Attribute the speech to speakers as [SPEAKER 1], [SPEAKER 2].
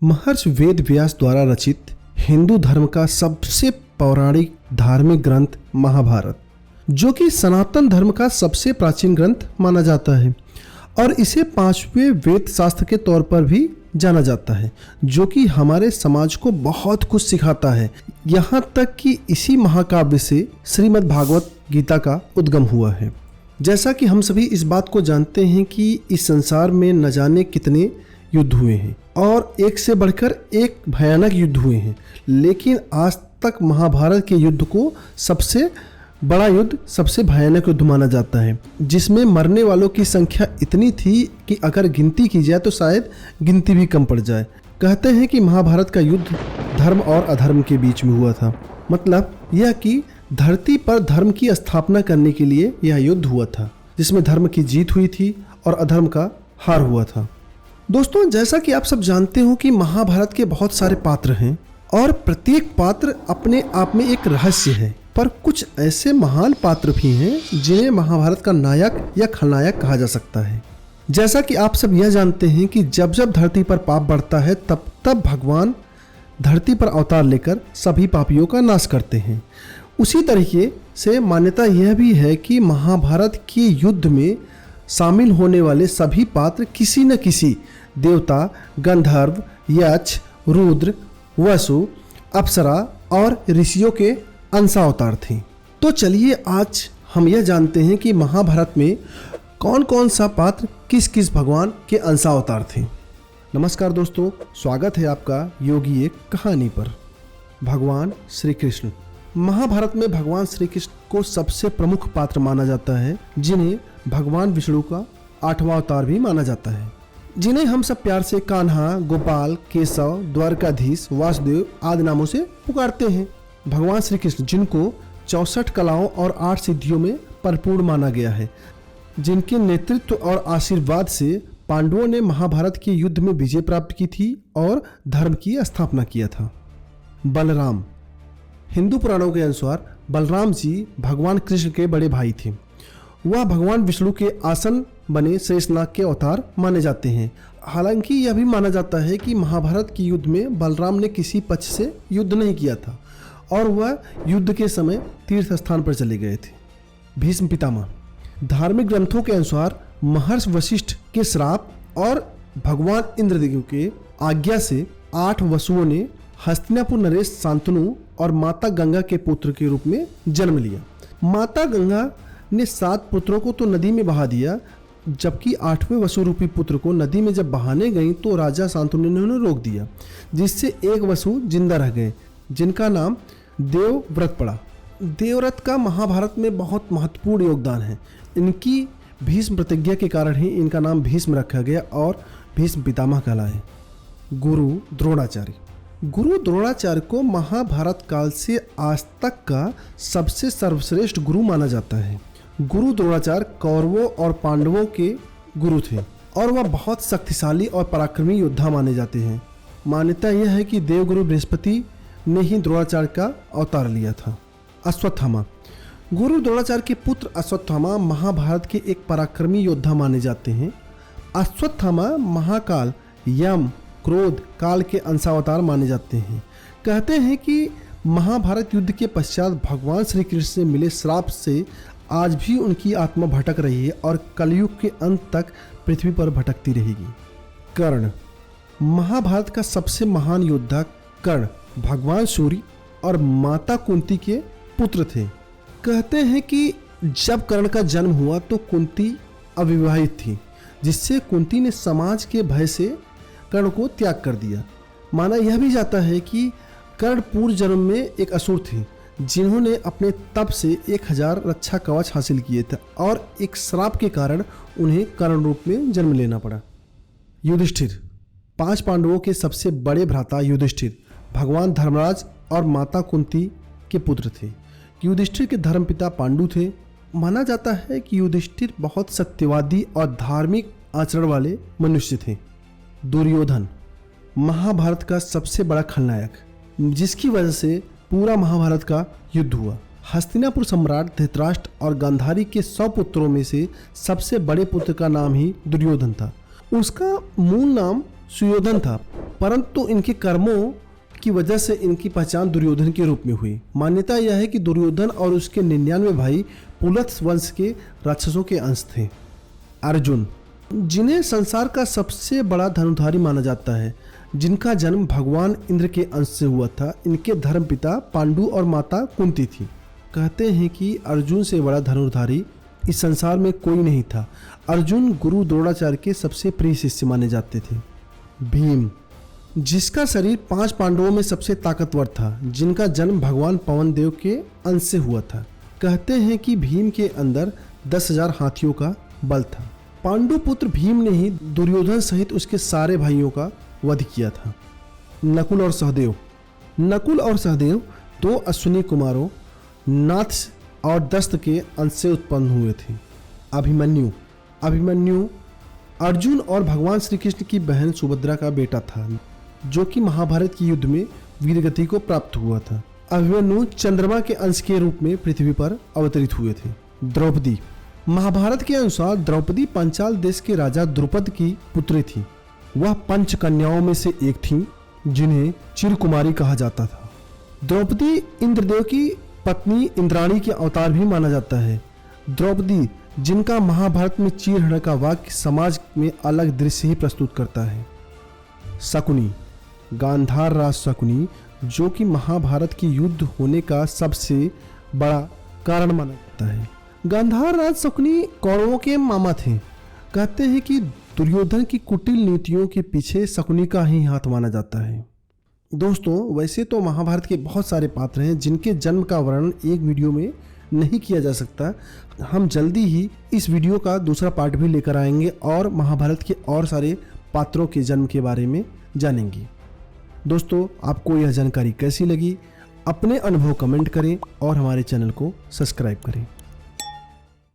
[SPEAKER 1] महर्षि वेद व्यास द्वारा रचित हिंदू धर्म का सबसे पौराणिक धार्मिक ग्रंथ महाभारत, जो कि सनातन धर्म का सबसे प्राचीन ग्रंथ माना जाता है और इसे पांचवें वेद शास्त्र के तौर पर भी जाना जाता है, जो कि हमारे समाज को बहुत कुछ सिखाता है। यहाँ तक कि इसी महाकाव्य से श्रीमद् भागवत गीता का उद्गम हुआ है। जैसा कि हम सभी इस बात को जानते हैं कि इस संसार में न जाने कितने युद्ध हुए हैं और एक से बढ़कर एक भयानक युद्ध हुए हैं, लेकिन आज तक महाभारत के युद्ध को सबसे बड़ा युद्ध, सबसे भयानक युद्ध माना जाता है, जिसमें मरने वालों की संख्या इतनी थी कि अगर गिनती की जाए तो शायद गिनती भी कम पड़ जाए। कहते हैं कि महाभारत का युद्ध धर्म और अधर्म के बीच में हुआ था। मतलब यह कि धरती पर धर्म की स्थापना करने के लिए यह युद्ध हुआ था, जिसमें धर्म की जीत हुई थी और अधर्म का हार हुआ था। दोस्तों, जैसा कि आप सब जानते हो कि महाभारत के बहुत सारे पात्र हैं और प्रत्येक पात्र अपने आप में एक रहस्य है, पर कुछ ऐसे महान पात्र भी हैं जिन्हें महाभारत का नायक या खलनायक कहा जा सकता है। जैसा कि आप सब यह जानते हैं कि जब जब धरती पर पाप बढ़ता है तब तब भगवान धरती पर अवतार लेकर सभी पापियों का नाश करते हैं। उसी तरीके से मान्यता यह भी है कि महाभारत के युद्ध में शामिल होने वाले सभी पात्र किसी न किसी देवता, गंधर्व, यक्ष, रुद्र, वसु, अप्सरा और ऋषियों के अंशावतार थे। तो चलिए आज हम यह जानते हैं कि महाभारत में कौन कौन सा पात्र किस किस भगवान के अंशावतार थे। नमस्कार दोस्तों, स्वागत है आपका योगी एक कहानी पर। भगवान श्री कृष्ण। महाभारत में भगवान श्री कृष्ण को सबसे प्रमुख पात्र माना जाता है, जिन्हें भगवान विष्णु का 8वां अवतार भी माना जाता है, जिन्हें हम सब प्यार से कान्हा, गोपाल, केशव, द्वारकाधीश, वासुदेव आदि नामों से पुकारते हैं। भगवान श्री कृष्ण, जिनको 64 कलाओं और 8 सिद्धियों में परिपूर्ण माना गया है, जिनके नेतृत्व और आशीर्वाद से पांडवों ने महाभारत के युद्ध में विजय प्राप्त की थी और धर्म की स्थापना किया था। बलराम। हिंदू पुराणों के अनुसार बलराम जी भगवान कृष्ण के बड़े भाई थे। वह भगवान विष्णु के आसन बने शेषनाग के अवतार माने जाते हैं। हालांकि यह भी माना जाता है कि महाभारत के युद्ध में बलराम ने किसी पक्ष से युद्ध नहीं किया था और वह युद्ध के समय तीर्थ स्थान पर चले गए थे। भीष्म पितामह। धार्मिक ग्रंथों के अनुसार महर्षि वशिष्ठ के श्राप और भगवान इंद्रदेव के आज्ञा से 8 वसुओं ने हस्तिनापुर नरेश, शांतनु और माता गंगा के पुत्र के रूप में जन्म लिया। माता गंगा ने 7 पुत्रों को तो नदी में बहा दिया, जबकि 8वें वसु रूपी पुत्र को नदी में जब बहाने गई तो राजा शांतनु ने उन्हें रोक दिया, जिससे एक वसु जिंदा रह गए, जिनका नाम देवव्रत पड़ा। देवव्रत का महाभारत में बहुत महत्वपूर्ण योगदान है। इनकी भीष्म प्रतिज्ञा के कारण ही इनका नाम भीष्म रखा गया और भीष्म पितामह कहलाए। गुरु द्रोणाचार्य। गुरु द्रोणाचार्य को महाभारत काल से आज तक का सबसे सर्वश्रेष्ठ गुरु माना जाता है। गुरु द्रोणाचार्य कौरवों और पांडवों के गुरु थे और वह बहुत शक्तिशाली और पराक्रमी योद्धा माने जाते हैं। मान्यता यह है कि देवगुरु बृहस्पति ने ही द्रोणाचार्य का अवतार लिया था। अश्वत्थामा। गुरु द्रोणाचार्य के पुत्र अश्वत्थामा महाभारत के एक पराक्रमी योद्धा माने जाते हैं। अश्वत्थामा महाकाल, यम, क्रोध, काल के अंशावतार माने जाते हैं। कहते हैं कि महाभारत युद्ध के पश्चात भगवान श्री कृष्ण से मिले श्राप से आज भी उनकी आत्मा भटक रही है और कलयुग के अंत तक पृथ्वी पर भटकती रहेगी। कर्ण। महाभारत का सबसे महान योद्धा कर्ण भगवान सूर्य और माता कुंती के पुत्र थे। कहते हैं कि जब कर्ण का जन्म हुआ तो कुंती अविवाहित थी, जिससे कुंती ने समाज के भय से कर्ण को त्याग कर दिया। माना यह भी जाता है कि कर्ण पूर्व जन्म में एक असुर थे, जिन्होंने अपने तप से 1000 रक्षा कवच हासिल किए थे और एक श्राप के कारण उन्हें कर्ण रूप में जन्म लेना पड़ा। युधिष्ठिर। 5 पांडवों के सबसे बड़े भ्राता युधिष्ठिर भगवान धर्मराज और माता कुंती के पुत्र थे। युधिष्ठिर के धर्मपिता पांडु थे। माना जाता है कि युधिष्ठिर बहुत सत्यवादी और धार्मिक आचरण वाले मनुष्य थे। दुर्योधन। महाभारत का सबसे बड़ा खलनायक, जिसकी वजह से पूरा महाभारत का युद्ध हुआ। हस्तिनापुर सम्राट धृतराष्ट्र और गांधारी के 100 पुत्रों में से सबसे बड़े पुत्र का नाम ही दुर्योधन था। उसका मूल नाम सुयोधन था, परंतु इनके कर्मों की वजह से इनकी पहचान दुर्योधन के रूप में हुई। मान्यता यह है कि दुर्योधन और उसके 99 भाई पुलत्स वंश के राक्षसों के अंश थे। अर्जुन, जिन्हें संसार का सबसे बड़ा धनुर्धारी माना जाता है, जिनका जन्म भगवान इंद्र के अंश से हुआ था। इनके धर्मपिता पांडु और माता कुंती थी। कहते हैं कि अर्जुन से बड़ा धनुर्धारी इस संसार में कोई नहीं था। अर्जुन गुरु द्रोणाचार्य के सबसे प्रिय शिष्य माने जाते थे। भीम, जिसका शरीर 5 पांडवों में सबसे ताकतवर था, जिनका जन्म भगवान पवन देव के अंश से हुआ था। कहते हैं कि भीम के अंदर 10,000 हाथियों का बल था। पांडु पुत्र भीम ने ही दुर्योधन सहित उसके सारे भाइयों का वध किया था। नकुल और सहदेव, नकुल और सहदेव 2 अश्विनी कुमारों नाथ और दस्त के अंश से उत्पन्न हुए थे। अभिमन्यु, अभिमन्यु अर्जुन और भगवान श्री कृष्ण की बहन सुभद्रा का बेटा था, जो कि महाभारत के युद्ध में वीरगति को प्राप्त हुआ था। अभिमन्यु चंद्रमा के अंश के रूप में पृथ्वी पर अवतरित हुए थे। द्रौपदी, महाभारत के अनुसार द्रौपदी पांचाल देश के राजा द्रुपद की पुत्री थी। वह 5 कन्याओं में से एक थी, जिन्हें चिरकुमारी कहा जाता था। द्रौपदी इंद्रदेव की पत्नी इंद्राणी के अवतार भी माना जाता है। द्रौपदी, जिनका महाभारत में चीरहरण का वाक्य समाज में अलग दृश्य ही प्रस्तुत करता है। शकुनी, गांधार राज शकुनी, जो कि महाभारत की युद्ध होने का सबसे बड़ा कारण माना जाता है। गांधार राज शकुनी कौरवों के मामा थे। कहते हैं कि दुर्योधन की कुटिल नीतियों के पीछे शकुनी का ही हाथ माना जाता है। दोस्तों, वैसे तो महाभारत के बहुत सारे पात्र हैं जिनके जन्म का वर्णन एक वीडियो में नहीं किया जा सकता। हम जल्दी ही इस वीडियो का दूसरा पार्ट भी लेकर आएंगे और महाभारत के और सारे पात्रों के जन्म के बारे में जानेंगे। दोस्तों, आपको यह जानकारी कैसी लगी? अपने अनुभव कमेंट करें और हमारे चैनल को सब्सक्राइब करें।